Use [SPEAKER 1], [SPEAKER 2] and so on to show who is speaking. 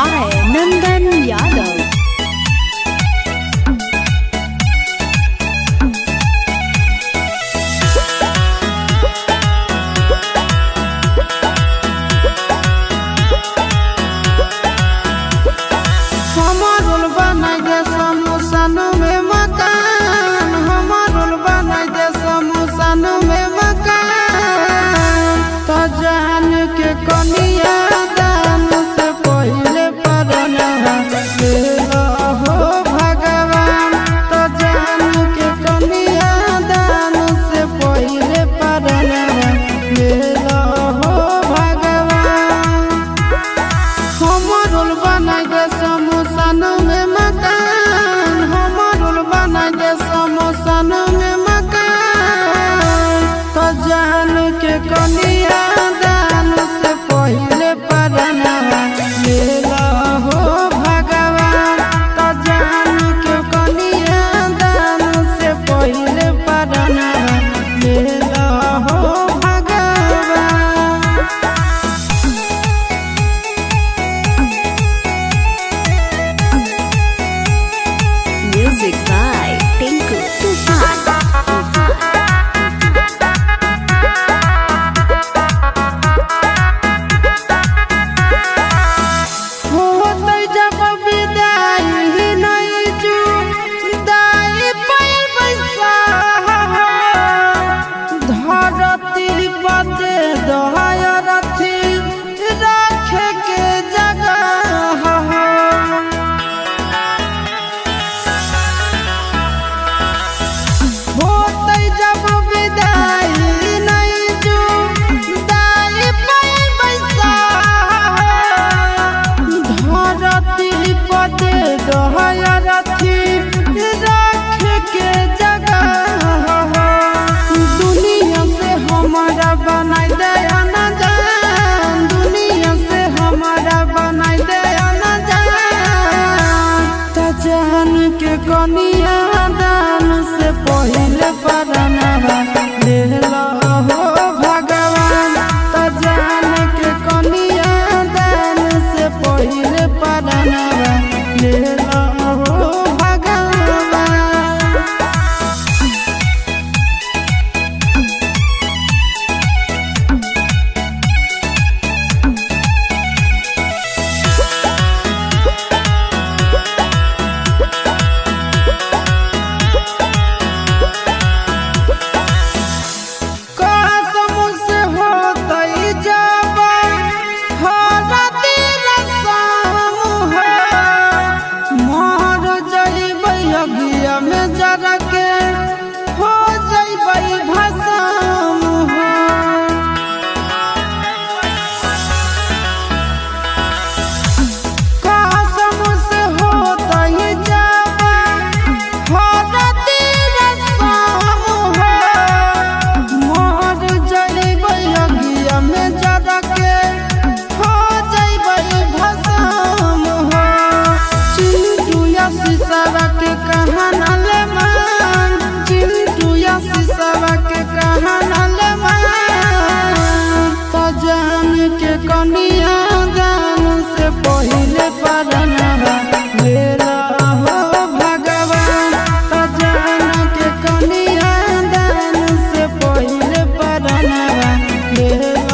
[SPEAKER 1] by Nandan Yadav. Music by Tinku Tufan.
[SPEAKER 2] कनिया दान से पहिले परनवा लेला हो भगवान त जान के कनिया दान से पहिले परनवा लेला हो भगवान। में जरा के हो जइबै भस्म हो कसम से होतै जाबा हो राति रस्म हो मर जइबै अगिया में जरा के हो जइबै भस्म हो चिंटू या सिसवा के कहाना ले मान चिंटू या सिसवा के कहाना ले मान त जान के कनिया दान से पहिले परनवा लेला हो भगवान त जान के कनिया दान से पहिले परनवा लेला।